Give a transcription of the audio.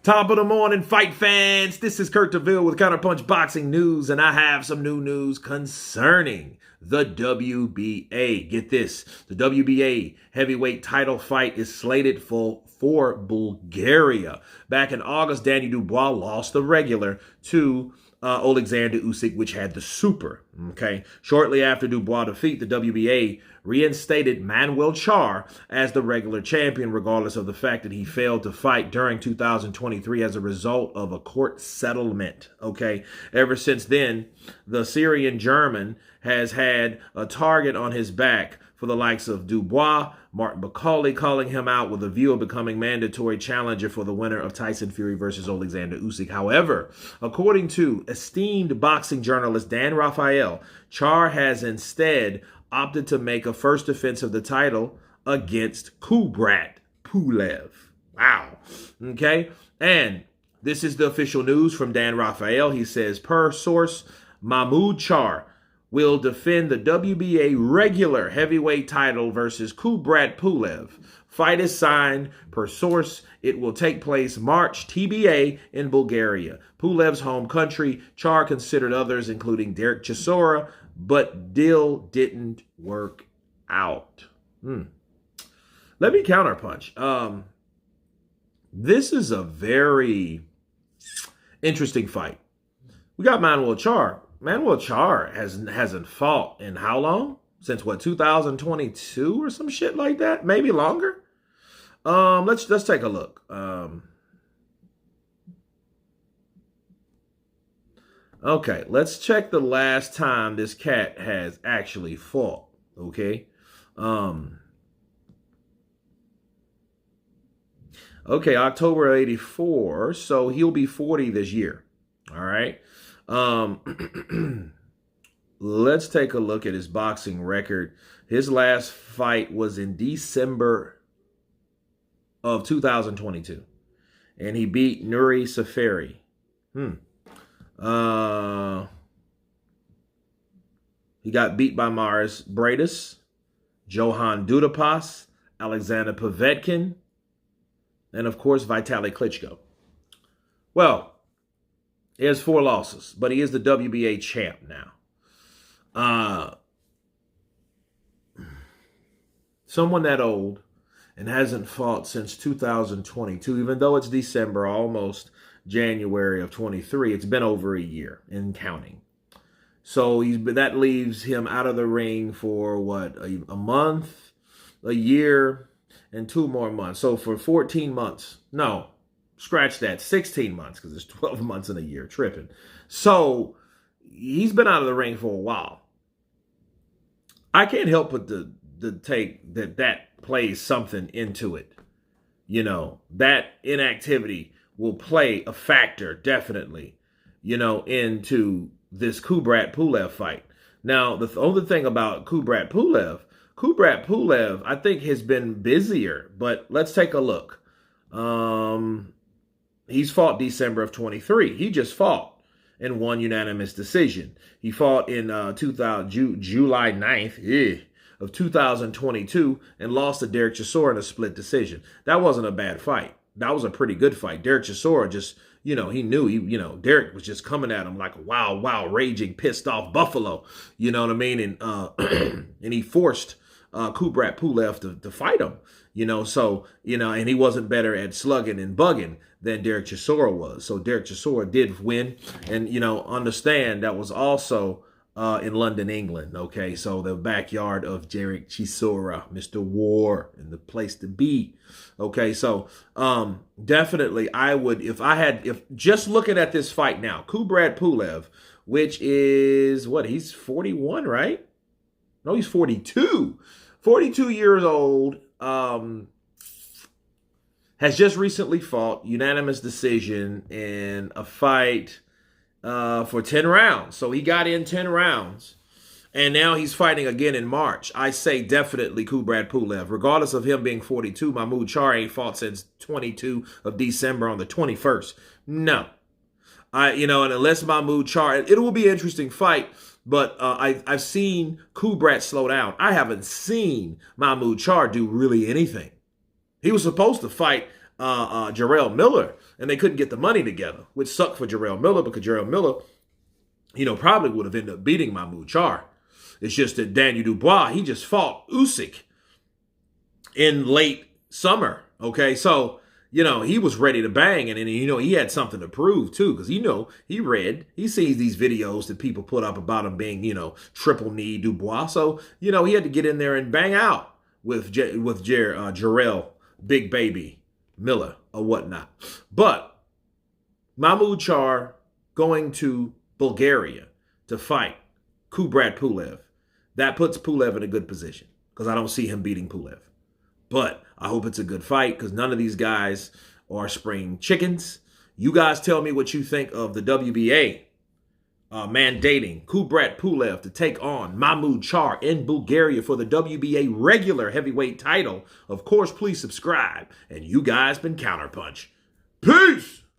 Top of the morning, fight fans. This is Kurt DeVille with Counterpunch Boxing News, and I have some new news concerning the WBA. Get this, the WBA heavyweight title fight is slated for Bulgaria. Back in August, Danny Dubois lost the regular to Alexander Usyk, which had the super. Okay. Shortly after Dubois' defeat, the WBA reinstated Manuel Charr as the regular champion, regardless of the fact that he failed to fight during 2023 as a result of a court settlement. Okay. Ever since then, the Syrian German has had a target on his back for the likes of Dubois, Martin McCauley calling him out with a view of becoming mandatory challenger for the winner of Tyson Fury versus Alexander Usyk. However, according to esteemed boxing journalist Dan Rafael, Charr has instead opted to make a first defense of the title against Kubrat Pulev. Wow. Okay. And this is the official news from Dan Rafael. He says, per source, Mahmoud Charr will defend the WBA regular heavyweight title versus Kubrat Pulev. Fight is signed. Per source, it will take place March TBA in Bulgaria, Pulev's home country. Charr considered others, including Derek Chisora, but deal didn't work out. Let me counterpunch. This is a very interesting fight. We got Manuel Charr. Manuel Charr hasn't fought in how long? Since what, 2022 or some shit like that? Maybe longer? Let's take a look. Okay, let's check the last time this cat has actually fought. Okay. Okay, October 84. So he'll be 40 this year. All right. Let's take a look at his boxing record. His last fight was in December of 2022, and he beat Nuri Safari. He got beat by Maris Bradis, Johan Dudapas, Alexander Povetkin, and of course Vitaly Klitschko. Well, he has 4 losses, but he is the WBA champ now. Someone that old and hasn't fought since 2022, even though it's December, almost January of 23, it's been over a year and counting. So that leaves him out of the ring for what, a month, a year, and 2 more months. So for 14 months, no. Scratch that, 16 months, because there's 12 months in a year, tripping. So he's been out of the ring for a while. I can't help but to take that plays something into it. You know, that inactivity will play a factor, definitely, you know, into this Kubrat Pulev fight. Now, the only thing about Kubrat Pulev, I think has been busier, but let's take a look. He's fought December of 23. He just fought and won unanimous decision. He fought in July 9th of 2022 and lost to Derek Chisora in a split decision. That wasn't a bad fight. That was a pretty good fight. Derek Chisora just, you know, he knew, Derek was just coming at him like a wild, raging, pissed off buffalo. You know what I mean? And and he forced Kubrat Pulev to fight him. You know, so, you know, and he wasn't better at slugging and bugging than Derek Chisora was. So Derek Chisora did win. And, you know, understand that was also in London, England. Okay, so the backyard of Derek Chisora, Mr. War, and the place to be. Okay, so definitely I would, if just looking at this fight now, Kubrat Pulev, which is, what, he's 41, right? No, he's 42. 42 years old. Has just recently fought unanimous decision in a fight for 10 rounds. So he got in 10 rounds, and now he's fighting again in March. I say definitely Kubrat Pulev. Regardless of him being 42, Mahmoud Charr ain't fought since 22 of December on the 21st. No. And unless Mahmoud Charr, it will be an interesting fight. But I've seen Kubrat slow down. I haven't seen Mahmoud Charr do really anything. He was supposed to fight Jarrell Miller, and they couldn't get the money together, which sucked for Jarrell Miller because Jarrell Miller, probably would have ended up beating Mahmoud Charr. It's just that Daniel Dubois, he just fought Usyk in late summer. Okay, so he was ready to bang, and he had something to prove too, because he sees these videos that people put up about him being triple knee Dubois. So he had to get in there and bang out with Jarrell Big Baby Miller or whatnot. But Mahmoud Charr going to Bulgaria to fight Kubrat Pulev, that puts Pulev in a good position because I don't see him beating Pulev. But I hope it's a good fight because none of these guys are spring chickens. You guys tell me what you think of the WBA mandating Kubrat Pulev to take on Mahmoud Charr in Bulgaria for the WBA regular heavyweight title. Of course, please subscribe. And you guys been Counterpunch. Peace!